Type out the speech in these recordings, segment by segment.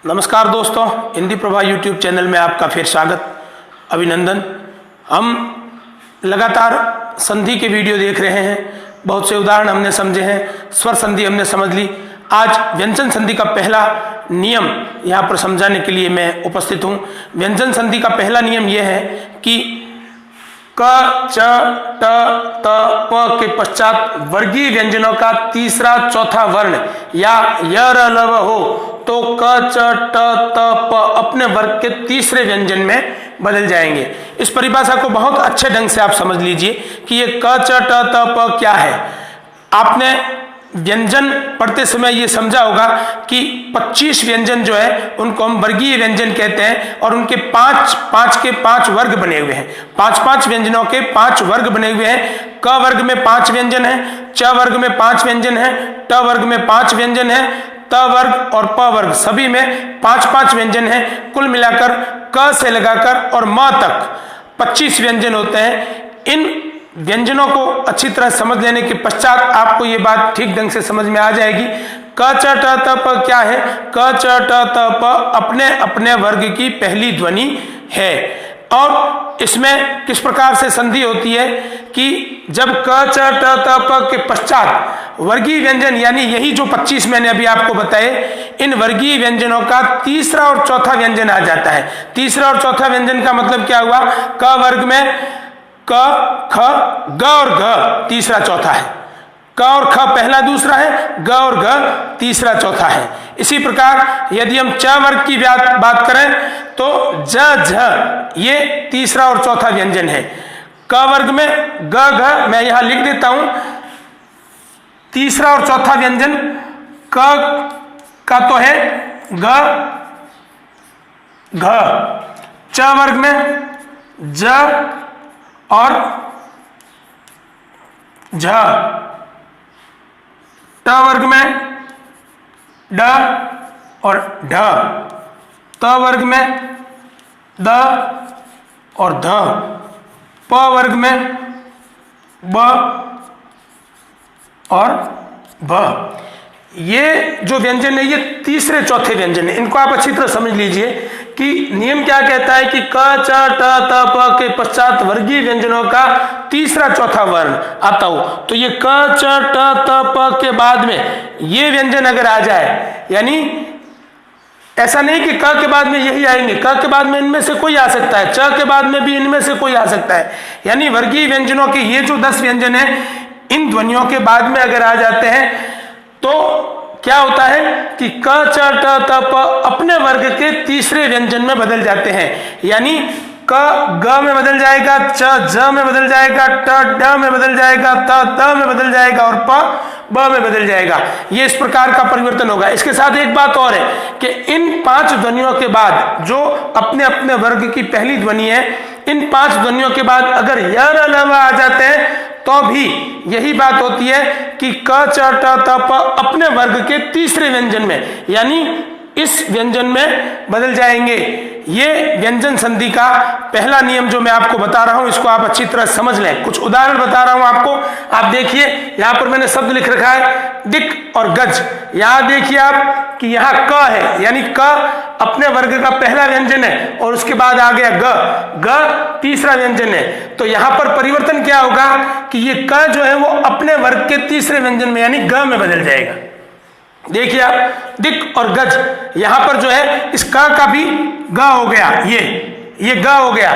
नमस्कार दोस्तों, Hindi Prabha YouTube channel में आपका फिर स्वागत, अभिनंदन। हम लगातार संधि के वीडियो देख रहे हैं। बहुत से उदाहरण हमने समझे हैं, स्वर संधि हमने समझ ली। आज व्यंजन संधि का पहला नियम यहाँ पर समझाने के लिए मैं उपस्थित हूँ। व्यंजन संधि का पहला नियम यह है कि क, च, ट, त, प के पश्चात वर्गीय व्यंजनों का तीसरा चौथा वर्ण या य, र, ल, व हो तो क, च, ट, त, प अपने वर्ग के तीसरे व्यंजन में बदल जाएंगे। इस परिभाषा को बहुत अच्छे ढंग से आप समझ लीजिए कि ये क, च, ट, त, प क्या है। आपने व्यंजन पढ़ते समय ये समझा होगा कि 25 व्यंजन जो है उनको हम वर्गीय व्यंजन कहते हैं और उनके पांच वर्ग बने हुए हैं। पांच व्यंजनों के 5 वर्ग बने हुए हैं। क वर्ग में 5 व्यंजन है, च वर्ग में 5 व्यंजन है, ट वर्ग में 5 व्यंजन है, त वर्ग और प वर्ग सभी में 5 व्यंजन है। कुल मिलाकर क से लगाकर और म तक 25 व्यंजन होते हैं। इन व्यंजनों को अच्छी तरह समझ लेने के पश्चात आपको ये बात ठीक ढंग से समझ में आ जाएगी। क, च, ट, त, प क्या है। क, च, ट, त, प अपने अपने वर्ग की पहली ध्वनि है और इसमें किस प्रकार से संधि होती है कि जब क, च, ट, त, प के पश्चात वर्गीय व्यंजन यानी यही जो 25 मैंने अभी आपको बताए, इन वर्गीय व्यंजनों का तीसरा और चौथा व्यंजन आ जाता है। तीसरा और चौथा व्यंजन का मतलब क्या हुआ। क वर्ग में क, ख, ग और घ तीसरा चौथा है। क और ख पहला दूसरा है, ग और घ तीसरा चौथा है। इसी प्रकार यदि हम च वर्ग की बात करें तो ज, झ ये तीसरा और चौथा व्यंजन है। क वर्ग में ग, घ मैं यहां लिख देता हूं तीसरा और चौथा व्यंजन। क का तो है ग, घ। च वर्ग में ज और झ। ट वर्ग में ड और ढ। त वर्ग में द और ध। प वर्ग में ब और भ। ये जो व्यंजन है ये तीसरे चौथे व्यंजन है। इनको आप अच्छी तरह समझ लीजिए कि नियम क्या कहता है कि क, च, ट, त, प के पश्चात वर्गीय व्यंजनों का तीसरा चौथा वर्ण आता हो तो ये क, च, ट, त, प के बाद में ये व्यंजन अगर आ जाए, यानी ऐसा नहीं कि क के बाद में यही आएंगे, क के बाद में इनमें से कोई आ सकता है, च के बाद में भी इनमें से कोई आ सकता है। यानी वर्गीय व्यंजनों के ये जो 10 व्यंजन है इन ध्वनियों के बाद में अगर आ जाते हैं तो क्या होता है कि क, च, ट, त, प अपने वर्ग के तीसरे व्यंजन में बदल जाते हैं। यानी क ग में बदल जाएगा, च ज में बदल जाएगा, ट ड में बदल जाएगा, त त में बदल जाएगा और प ब में बदल जाएगा। ये इस प्रकार का परिवर्तन होगा। इसके साथ एक बात और है कि इन 5 ध्वनियों के बाद जो अपने अपने वर्ग की पहली ध्वनि है, इन 5 ध्वनियों के बाद अगर य, र, ल, व आ जाते हैं तो भी यही बात होती है कि क, च, ट, त, प अपने वर्ग के तीसरे व्यंजन में यानी इस व्यंजन में बदल जाएंगे। ये व्यंजन संधि का पहला नियम जो मैं आपको बता रहा हूं इसको आप अच्छी तरह समझ लें। कुछ उदाहरण बता रहा हूं आपको। आप देखिए यहां पर मैंने शब्द लिख रखा है दिक और गज। यहां देखिए आप कि यहां क है, यानी क अपने वर्ग का पहला व्यंजन है और उसके बाद आ गया ग। ग तीसरा व्यंजन है। तो यहां पर परिवर्तन क्या होगा कि ये क जो है वो अपने वर्ग के तीसरे व्यंजन में यानी ग में बदल जाएगा। देखिए आप दिक और गज, यहां पर जो है इस क का भी ग हो गया, ये ग हो गया,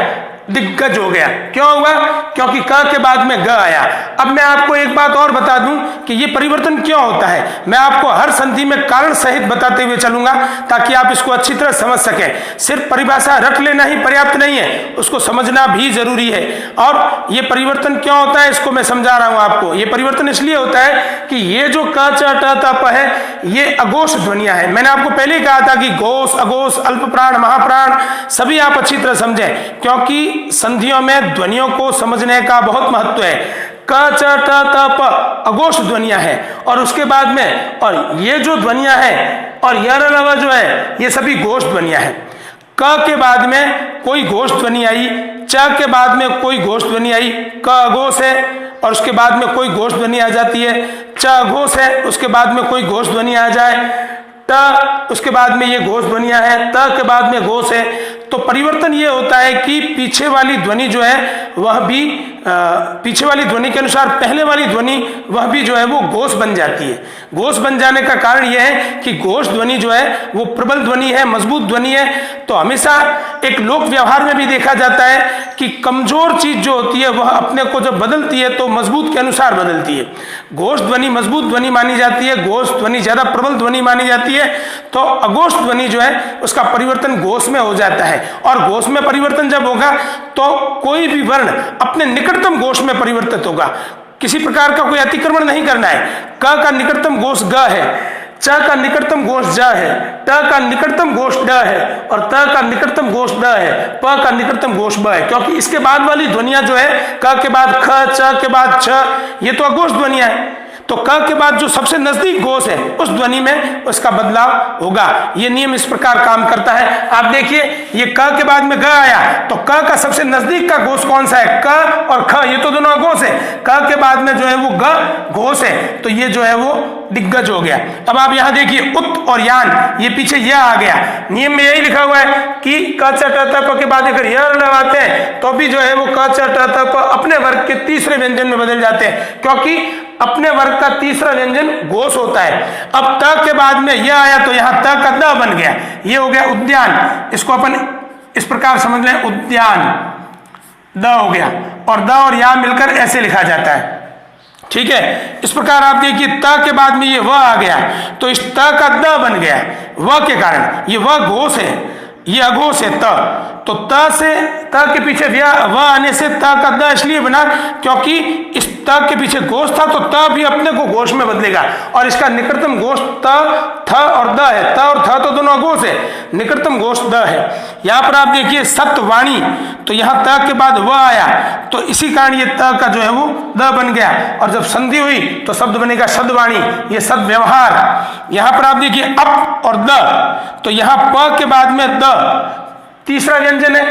दिग्गज हो गया। क्यों हुआ? क्योंकि क के बाद में ग आया। अब मैं आपको एक बात और बता दूं कि ये परिवर्तन क्यों होता है। मैं आपको हर संधि में कारण सहित बताते हुए चलूंगा ताकि आप इसको अच्छी तरह समझ सकें। सिर्फ परिभाषा रट लेना ही पर्याप्त नहीं है, उसको समझना भी जरूरी है। और ये परिवर्तन क्यों होता है इसको मैं समझा रहा हूं आपको। ये परिवर्तन इसलिए होता है कि ये जो क, च, ट, त, प है ये अघोष ध्वनियां हैं। मैंने आपको पहले ही कहा था कि घोष, अघोष, अल्प प्राण, महाप्राण सभी आप अच्छी तरह समझें, क्योंकि संधियों में ध्वनियों को समझने का बहुत महत्व है। क, च, ट, त, प अघोष ध्वनियां हैं और उसके बाद में और ये जो ध्वनियां हैं और य, र, ल, व जो है ये सभी घोष ध्वनियां हैं। क के बाद में कोई घोष ध्वनि आई, च के बाद में कोई घोष ध्वनि आई, क अघोष है और उसके बाद में कोई घोष ध्वनि आ जाती है, च अघोष है उसके बाद में कोई घोष ध्वनि आ जाए, ट, उसके बाद में ये घोष ध्वनियां हैं, त के बाद में घोष है। तो परिवर्तन ये होता है कि पीछे वाली ध्वनि जो है वह भी पीछे वाली ध्वनि के अनुसार पहले वाली ध्वनि वह भी जो है वो घोष बन जाती है। घोष बन जाने का कारण यह है कि घोष ध्वनि जो है वो प्रबल ध्वनि है, मजबूत ध्वनि है। तो हमेशा एक लोक व्यवहार में भी देखा जाता है कि कमजोर चीज जो होती है वह अपने को जब बदलती है तो मजबूत के अनुसार बदलती है। घोष ध्वनि मजबूत ध्वनि मानी जाती है, घोष ध्वनि ज्यादा प्रबल ध्वनि मानी जाती है। तो अघोष ध्वनि जो है उसका परिवर्तन घोष में हो जाता है, और घोष में परिवर्तन जब होगा तो कोई भी वर्ण अपने निकटतम घोष में परिवर्तित होगा। किसी प्रकार का कोई अतिक्रमण नहीं करना है। क का निकटतम घोष ग है, च का निकटतम घोष ज है, ट का निकटतम घोष ड है, और त का निकटतम घोष द है, प का निकटतम घोष ब है। क्योंकि इसके बाद वाली ध्वनियां जो है क के बाद ख, च के बाद छ, ये तो अघोष ध्वनियां हैं। तो क के बाद जो सबसे नजदीक घोष है उस ध्वनि में उसका बदलाव होगा। ये नियम इस प्रकार काम करता है। आप देखिए ये क के बाद में ग आया तो क का सबसे नजदीक का घोष कौन सा है? क और ख, ये तो दोनों घोष है। क के बाद में जो है वो ग घोष है, तो ये जो है वो दिग्गज हो गया। अब आप यहाँ देखिए उत और यान, ये पीछे यह आ गया। नियम में यही लिखा हुआ है कि क च ट त प के बाद अगर यह लगाते हैं तो भी जो है वो क च ट त प अपने वर्ग के तीसरे व्यंजन में बदल जाते हैं, क्योंकि अपने वर्ग का तीसरा व्यंजन घोष होता है। अब त के बाद में यह आया तो यहाँ त का द बन गया, ये हो गया उद्यान। इसको अपन इस प्रकार समझ लें, उद्यान द हो गया, और द और या मिलकर ऐसे लिखा जाता है। ठीक है, इस प्रकार आप देखिए त के बाद में ये व आ गया तो इस त का द बन गया। व के कारण ये व घोष है, ये अघोष है त। तो त से त के पीछे व आने से त का द इसलिए बना क्योंकि इस त के पीछे घोष था, तो त भी अपने को घोष में बदलेगा, और इसका निकटतम घोष त, थ और द है। त और थ तो दोनों अघोष है, निकटतम घोष द है। यहाँ पर आप देखिए सत्यवाणी, तो यहाँ त के बाद व आया तो इसी कारण ये त का जो है वो द बन गया, और जब संधि हुई तो शब्द बनेगा सद्वाणी, ये सद व्यवहार। यहाँ पर आप देखिए अप और द, तो यहाँ प के बाद में द तीसरा व्यंजन है,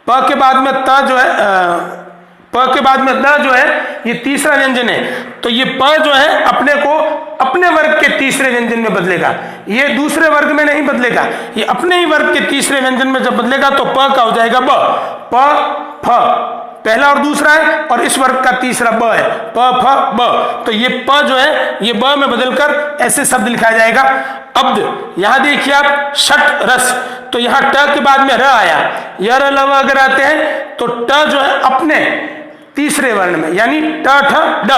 प के बाद में त जो है प के बाद में द जो है ये तीसरा व्यंजन है। तो ये प जो है अपने को अपने वर्ग के तीसरे व्यंजन में बदलेगा, ये दूसरे वर्ग में नहीं बदलेगा, ये अपने ही वर्ग के तीसरे व्यंजन में जब बदलेगा तो प का हो जाएगा ब। प फ पहला और दूसरा है, और इस वर्ग का तीसरा ब है, प फ ब। तो ये प जो है ये ब में बदलकर ऐसे शब्द लिखा जाएगा अब्द। यहाँ देखिए आप षट रस, तो यहाँ ट के बाद में र आया, य र ल व अगर आते हैं तो ट जो है अपने तीसरे वर्ण में यानी ट ठ ड,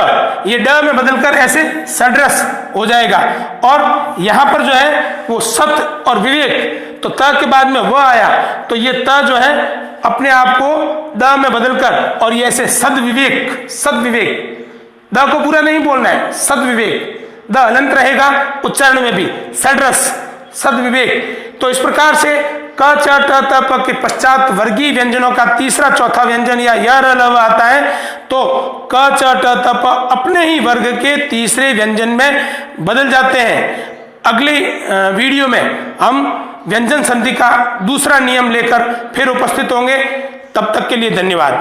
ये ड में बदलकर ऐसे सडरस हो जाएगा। और यहाँ पर जो है वो सत और विवेक, तो त के बाद में व आया तो ये त जो है अपने आप को द में बदलकर और ये ऐसे सद्विवेक, सद्विवेक, द को पूरा नहीं बोलना है, सद्विवेक, द हलंत रहेगा उच्चारण में भी, सडरस, सद्विवेक। तो इस प्रकार से क च ट त प के पश्चात वर्गीय व्यंजनों का तीसरा चौथा व्यंजन या य र ल व आता है, तो क च ट त प अपने ही वर्ग के तीसरे व्यंजन में बदल जाते हैं। अगली वीडियो में हम व्यंजन संधि का दूसरा नियम लेकर फिर उपस्थित होंगे। तब तक के लिए धन्यवाद।